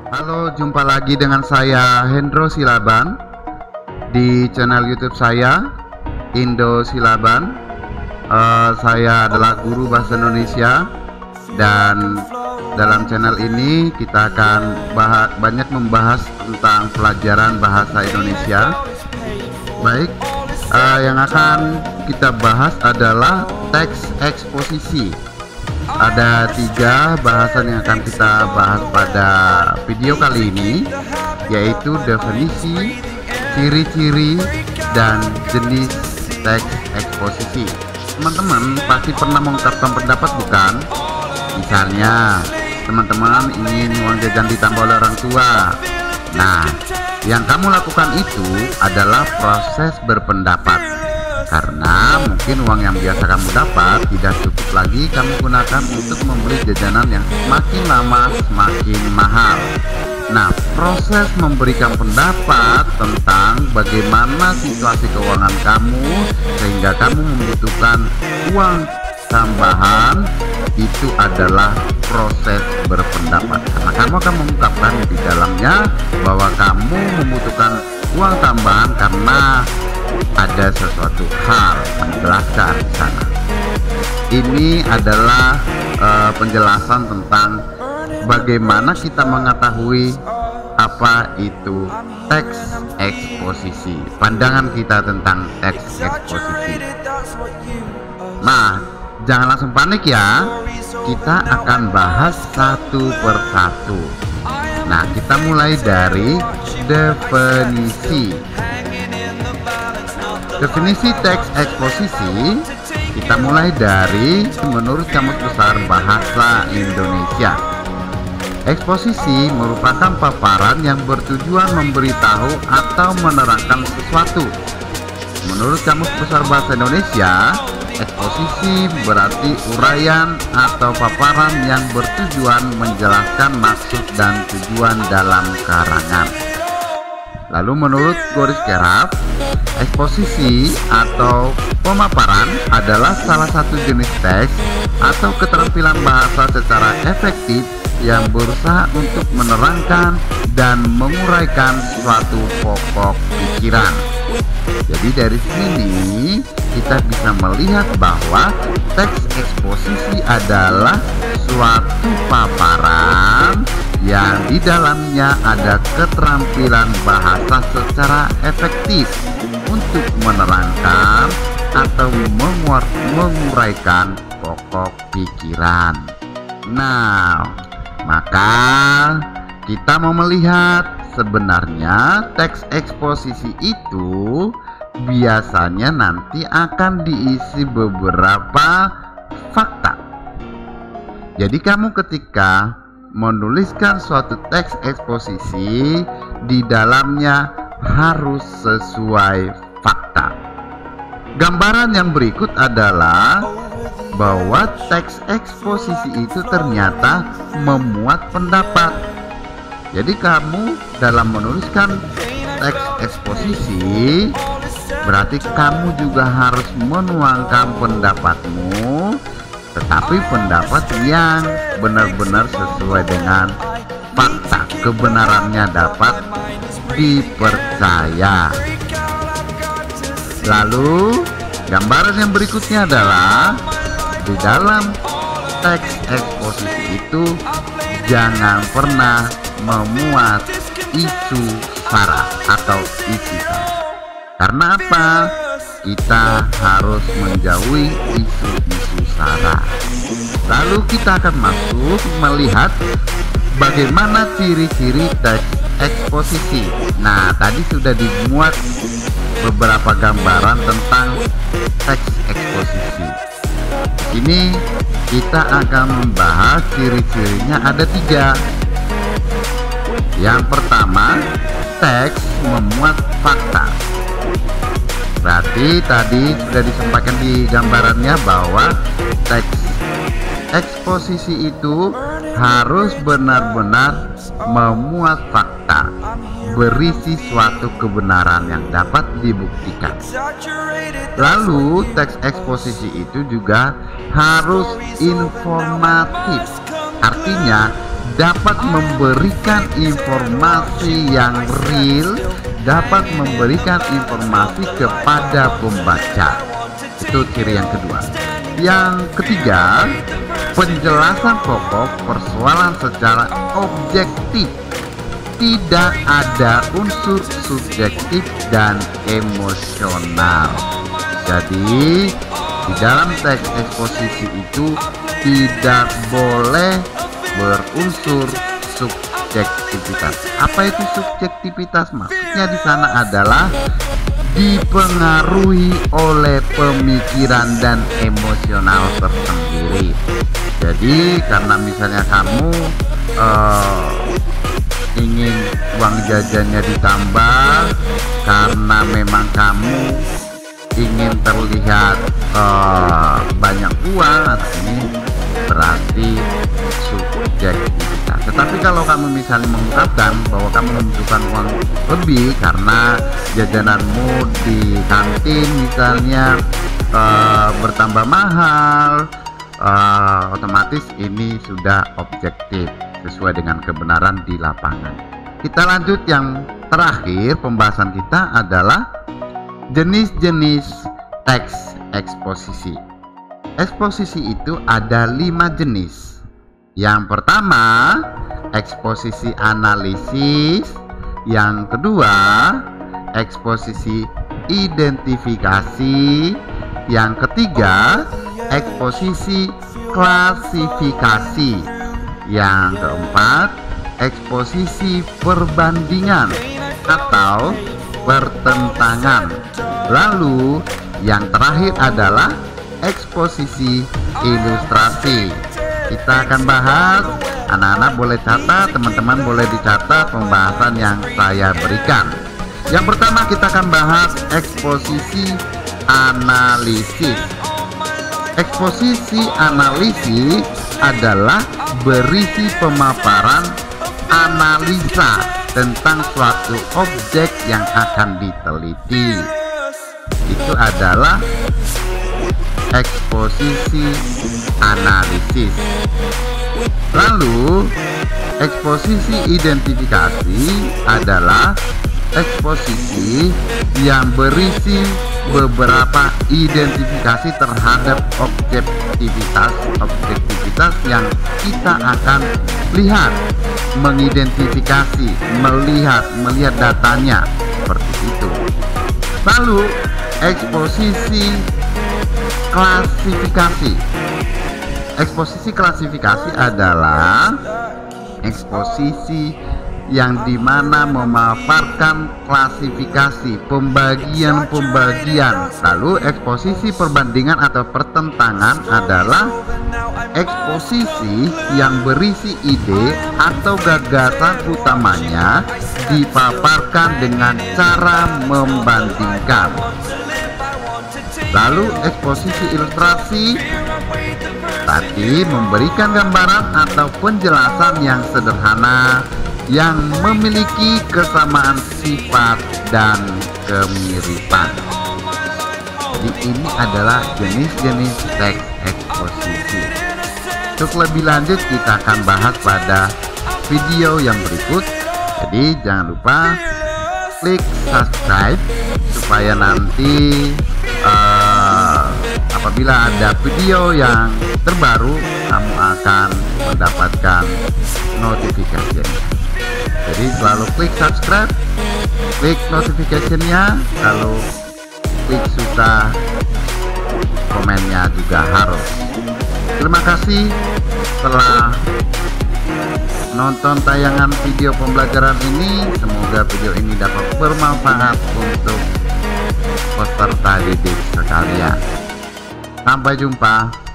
Halo, jumpa lagi dengan saya Hendro Silaban di channel YouTube saya Indo Silaban. Saya adalah guru bahasa Indonesia dan dalam channel ini kita akan banyak membahas tentang pelajaran bahasa Indonesia. Baik, yang akan kita bahas adalah teks eksposisi. Ada 3 bahasan yang akan kita bahas pada video kali ini, yaitu definisi, ciri-ciri, dan jenis teks eksposisi. Teman-teman pasti pernah mengungkapkan pendapat, bukan? Misalnya teman-teman ingin uang jajan ditambah oleh orang tua. Nah, yang kamu lakukan itu adalah proses berpendapat, karena mungkin uang yang biasa kamu dapat tidak cukup lagi kamu gunakan untuk membeli jajanan yang semakin lama semakin mahal. Nah, proses memberikan pendapat tentang bagaimana situasi keuangan kamu sehingga kamu membutuhkan uang tambahan itu adalah proses berpendapat, karena kamu akan mengungkapkan di dalamnya bahwa kamu membutuhkan uang tambahan karena ada sesuatu hal yang menjelaskan di sana. Ini adalah penjelasan tentang bagaimana kita mengetahui apa itu teks eksposisi, pandangan kita tentang teks eksposisi. Nah, jangan langsung panik ya, kita akan bahas satu persatu. Nah, kita mulai dari definisi. Definisi teks eksposisi kita mulai dari menurut Kamus Besar Bahasa Indonesia. Eksposisi merupakan paparan yang bertujuan memberitahu atau menerangkan sesuatu. Menurut Kamus Besar Bahasa Indonesia, eksposisi berarti uraian atau paparan yang bertujuan menjelaskan maksud dan tujuan dalam karangan. Lalu menurut Goris Keraf, eksposisi atau pemaparan adalah salah satu jenis teks atau keterampilan bahasa secara efektif yang berusaha untuk menerangkan dan menguraikan suatu pokok pikiran. Jadi dari sini kita bisa melihat bahwa teks eksposisi adalah suatu paparan yang di dalamnya ada keterampilan bahasa secara efektif untuk menerangkan atau menguraikan pokok pikiran. Nah, maka kita mau melihat sebenarnya teks eksposisi itu biasanya nanti akan diisi beberapa fakta. Jadi kamu ketika menuliskan suatu teks eksposisi, di dalamnya harus sesuai fakta. Gambaran yang berikut adalah bahwa teks eksposisi itu ternyata memuat pendapat. Jadi kamu dalam menuliskan teks eksposisi berarti kamu juga harus menuangkan pendapatmu, tetapi pendapat yang benar-benar sesuai dengan fakta, kebenarannya dapat dipercaya. Lalu gambaran yang berikutnya adalah di dalam teks eksposisi itu jangan pernah memuat isu sara atau isi sara. Karena apa? Kita harus menjauhi isu-isu sara. Lalu kita akan masuk melihat bagaimana ciri-ciri teks eksposisi. Nah, tadi sudah dimuat beberapa gambaran tentang teks eksposisi. Ini kita akan membahas ciri-cirinya, ada 3. Yang pertama, teks memuat fakta. Berarti tadi sudah disampaikan di gambarannya bahwa teks eksposisi itu harus benar-benar memuat fakta, berisi suatu kebenaran yang dapat dibuktikan. Lalu teks eksposisi itu juga harus informatif, artinya dapat memberikan informasi yang real, dapat memberikan informasi kepada pembaca. Itu ciri yang kedua. Yang ketiga, penjelasan pokok persoalan secara objektif, tidak ada unsur subjektif dan emosional. Jadi di dalam teks eksposisi itu tidak boleh berunsur subjektivitas. Apa itu subjektivitas? Maksudnya di sana adalah dipengaruhi oleh pemikiran dan emosional tersendiri. Jadi karena misalnya kamu ingin uang jajannya ditambah karena memang kamu ingin terlihat banyak uang, atau ini berarti subjektivitas. Tetapi kalau kamu misalnya mengungkapkan bahwa kamu membutuhkan uang lebih karena jajananmu di kantin misalnya bertambah mahal, otomatis ini sudah objektif sesuai dengan kebenaran di lapangan. Kita lanjut, yang terakhir pembahasan kita adalah jenis-jenis teks eksposisi. Eksposisi itu ada 5 jenis. Yang pertama, eksposisi analisis. Yang kedua, eksposisi identifikasi. Yang ketiga, eksposisi klasifikasi. Yang keempat, eksposisi perbandingan atau pertentangan. Lalu yang terakhir adalah eksposisi ilustrasi. Kita akan bahas, anak-anak boleh catat, teman-teman boleh dicatat pembahasan yang saya berikan. Yang pertama kita akan bahas eksposisi analisis. Eksposisi analisis adalah berisi pemaparan analisa tentang suatu objek yang akan diteliti. Itu adalah eksposisi analisis. Lalu eksposisi identifikasi adalah eksposisi yang berisi beberapa identifikasi terhadap objektivitas yang kita akan lihat, mengidentifikasi, melihat datanya seperti itu. Lalu eksposisi klasifikasi. Eksposisi klasifikasi adalah eksposisi yang dimana memaparkan klasifikasi, pembagian. Lalu eksposisi perbandingan atau pertentangan adalah eksposisi yang berisi ide atau gagasan utamanya dipaparkan dengan cara membandingkan. Lalu eksposisi ilustrasi tadi memberikan gambaran atau penjelasan yang sederhana yang memiliki kesamaan sifat dan kemiripan. Jadi ini adalah jenis-jenis teks eksposisi. Untuk lebih lanjut kita akan bahas pada video yang berikut. Jadi jangan lupa klik subscribe supaya nanti apabila ada video yang terbaru kamu akan mendapatkan notifikasi. Jadi selalu klik subscribe, klik notifikasinya, lalu klik suka, komennya juga harus. Terima kasih telah nonton tayangan video pembelajaran ini. Semoga video ini dapat bermanfaat untuk peserta didik sekalian. Sampai jumpa.